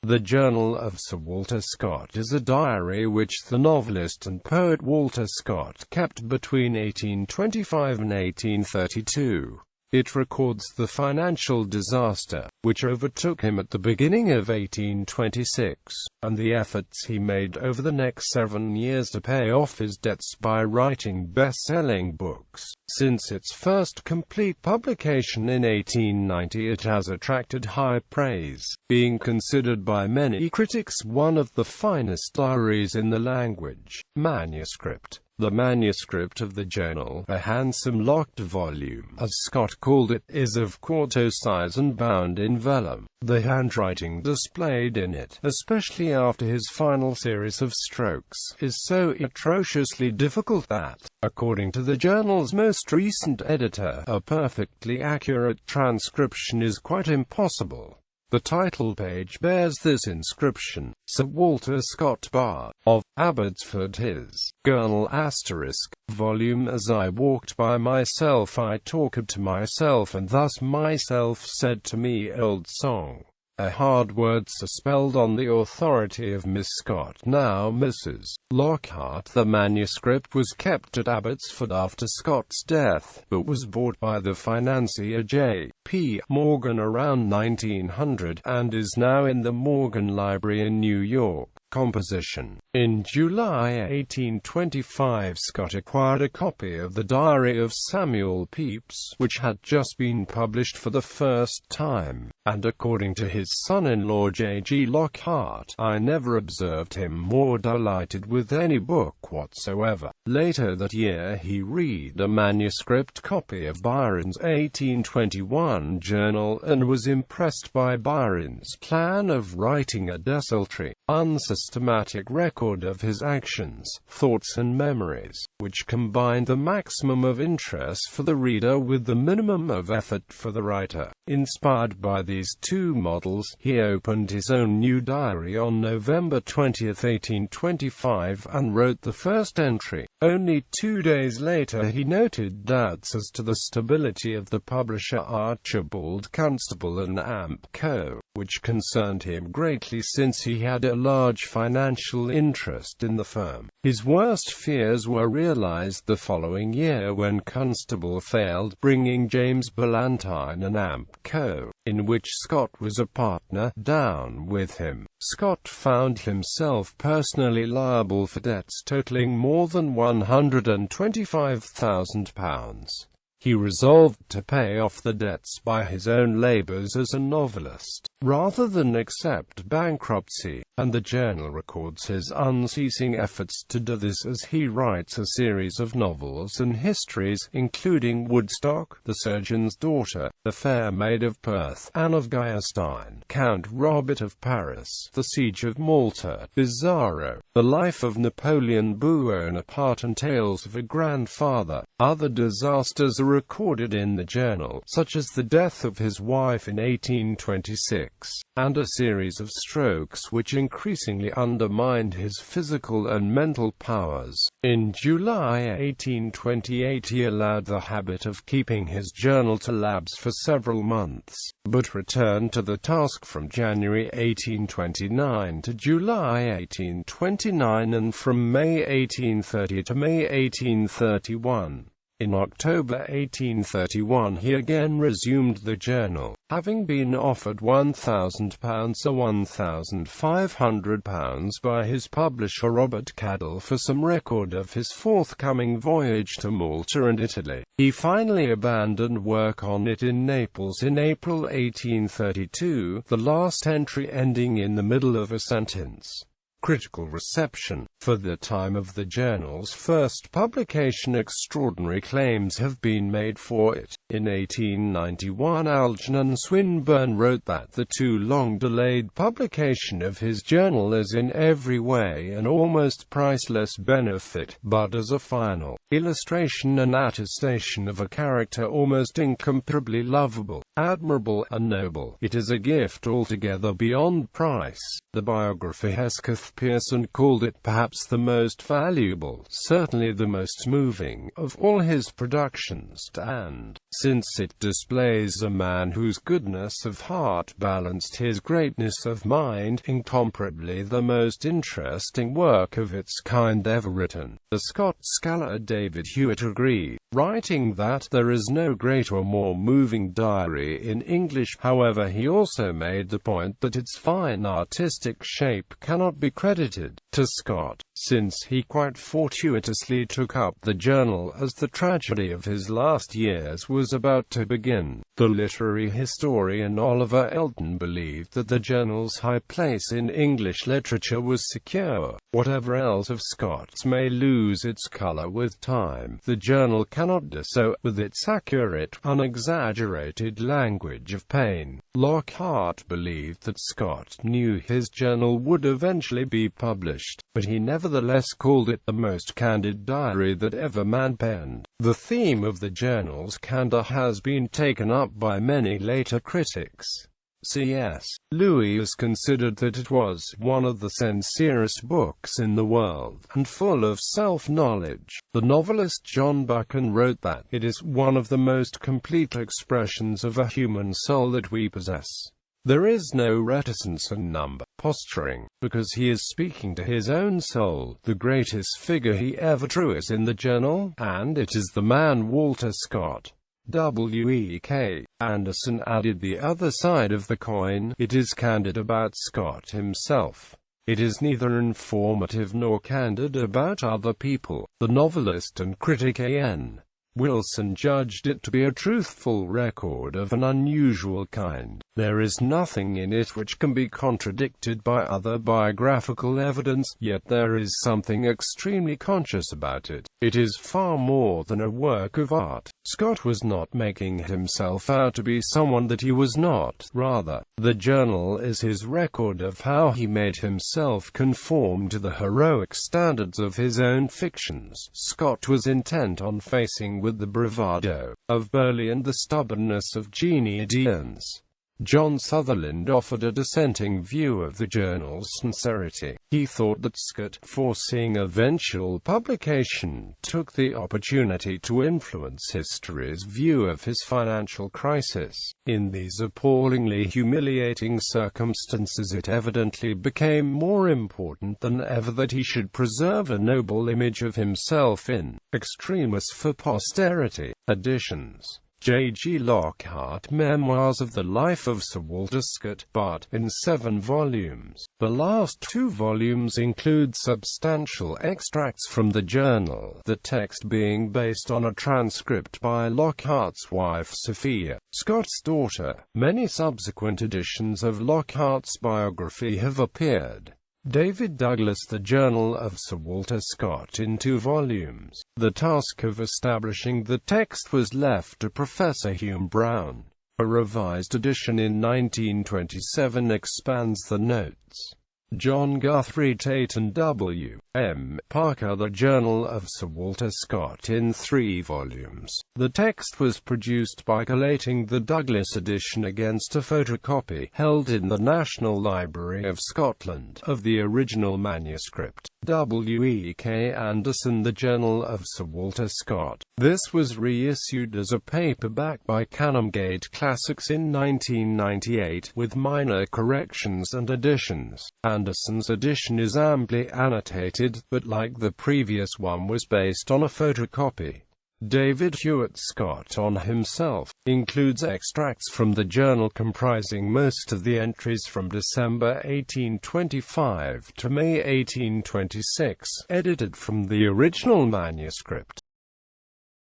The Journal of Sir Walter Scott is a diary which the novelist and poet Walter Scott kept between 1825 and 1832. It records the financial disaster, which overtook him at the beginning of 1826, and the efforts he made over the next 7 years to pay off his debts by writing best-selling books. Since its first complete publication in 1890, it has attracted high praise, being considered by many critics one of the finest diaries in the language. Manuscript. The manuscript of the journal, a handsome locked volume, as Scott called it, is of quarto size and bound in vellum. The handwriting displayed in it, especially after his final series of strokes, is so atrociously difficult that, according to the journal's most recent editor, a perfectly accurate transcription is quite impossible. The title page bears this inscription: Sir Walter Scott Bard, of Abbotsford his Journal *, volume. As I walked by myself I talked to myself, and thus myself said to me, old song. A hard word spelled on the authority of Miss Scott, now Mrs. Lockhart. The manuscript was kept at Abbotsford after Scott's death, but was bought by the financier J. P. Morgan around 1900, and is now in the Morgan Library in New York. Composition. In July 1825, Scott acquired a copy of the Diary of Samuel Pepys, which had just been published for the first time, and according to his son-in-law J. G. Lockhart, I never observed him more delighted with any book whatsoever. Later that year he read a manuscript copy of Byron's 1821 journal, and was impressed by Byron's plan of writing a desultory, unsystematic record of his actions, thoughts and memories, which combined the maximum of interest for the reader with the minimum of effort for the writer. Inspired by these two models, he opened his own new diary on November 20, 1825, and wrote the first entry. Only 2 days later he noted doubts as to the stability of the publisher Archibald Constable and Amp Co., which concerned him greatly since he had a large financial interest in the firm. His worst fears were realized the following year when Constable failed, bringing James Ballantyne and Amp Co., in which Scott was a partner, down with him. Scott found himself personally liable for debts totaling more than £125,000. He resolved to pay off the debts by his own labors as a novelist, rather than accept bankruptcy, and the journal records his unceasing efforts to do this as he writes a series of novels and histories, including Woodstock, The Surgeon's Daughter, The Fair Maid of Perth, Anne of Geierstein, Count Robert of Paris, The Siege of Malta, Pizarro, The Life of Napoleon Bonaparte, and Tales of a Grandfather. Other disasters are recorded in the journal, such as the death of his wife in 1826, and a series of strokes which increasingly undermined his physical and mental powers. In July 1828 he allowed the habit of keeping his journal to lapse for several months, but returned to the task from January 1829 to July 1829, and from May 1830 to May 1831. In October 1831 he again resumed the journal, having been offered £1,000 or £1,500 by his publisher Robert Cadell for some record of his forthcoming voyage to Malta and Italy. He finally abandoned work on it in Naples in April 1832, the last entry ending in the middle of a sentence. Critical reception. For the time of the journal's first publication, extraordinary claims have been made for it. In 1891 Algernon Swinburne wrote that the too long-delayed publication of his journal is in every way an almost priceless benefit, but as a final illustration and attestation of a character almost incomparably lovable, admirable, and noble, it is a gift altogether beyond price. The biography has F. Pearson called it perhaps the most valuable, certainly the most moving, of all his productions, and, since it displays a man whose goodness of heart balanced his greatness of mind, incomparably the most interesting work of its kind ever written. The Scots scholar David Hewitt agreed, writing that there is no greater or more moving diary in English. However, he also made the point that its fine artistic shape cannot be credited to Scott, since he quite fortuitously took up the journal as the tragedy of his last years was about to begin. The literary historian Oliver Elton believed that the journal's high place in English literature was secure. Whatever else of Scott's may lose its color with time, the journal cannot do so with its accurate, unexaggerated language of pain. Lockhart believed that Scott knew his journal would eventually be published, but he nevertheless called it the most candid diary that ever man penned. The theme of the journal's candor has been taken up by many later critics. C.S. Lewis considered that it was one of the sincerest books in the world, and full of self-knowledge. The novelist John Buchan wrote that it is one of the most complete expressions of a human soul that we possess. There is no reticence and posturing, because he is speaking to his own soul. The greatest figure he ever drew is in the journal, and it is the man Walter Scott. W.E.K. Anderson added the other side of the coin. It is candid about Scott himself. It is neither informative nor candid about other people. The novelist and critic A.N. Wilson judged it to be a truthful record of an unusual kind. There is nothing in it which can be contradicted by other biographical evidence, yet there is something extremely conscious about it. It is far more than a work of art. Scott was not making himself out to be someone that he was not. Rather, the journal is his record of how he made himself conform to the heroic standards of his own fictions. Scott was intent on facing with the bravado of Burleigh and the stubbornness of Jeannie Deans. John Sutherland offered a dissenting view of the journal's sincerity. He thought that Scott, foreseeing eventual publication, took the opportunity to influence history's view of his financial crisis. In these appallingly humiliating circumstances, it evidently became more important than ever that he should preserve a noble image of himself in extremis for posterity. Editions. J.G. Lockhart, Memoirs of the Life of Sir Walter Scott, but in 7 volumes. The last 2 volumes include substantial extracts from the journal, the text being based on a transcript by Lockhart's wife Sophia, Scott's daughter. Many subsequent editions of Lockhart's biography have appeared. David Douglas, The Journal of Sir Walter Scott, in 2 volumes. The task of establishing the text was left to Professor Hume Brown. A revised edition in 1927 expands the notes. John Guthrie Tate and W. M. Parker, The Journal of Sir Walter Scott, in 3 volumes. The text was produced by collating the Douglas edition against a photocopy, held in the National Library of Scotland, of the original manuscript. W.E.K. Anderson, The Journal of Sir Walter Scott. This was reissued as a paperback by Canongate Classics in 1998, with minor corrections and additions. Anderson's edition is amply annotated, but like the previous one was based on a photocopy. David Hewitt Scott on himself includes extracts from the journal comprising most of the entries from December 1825 to May 1826, edited from the original manuscript.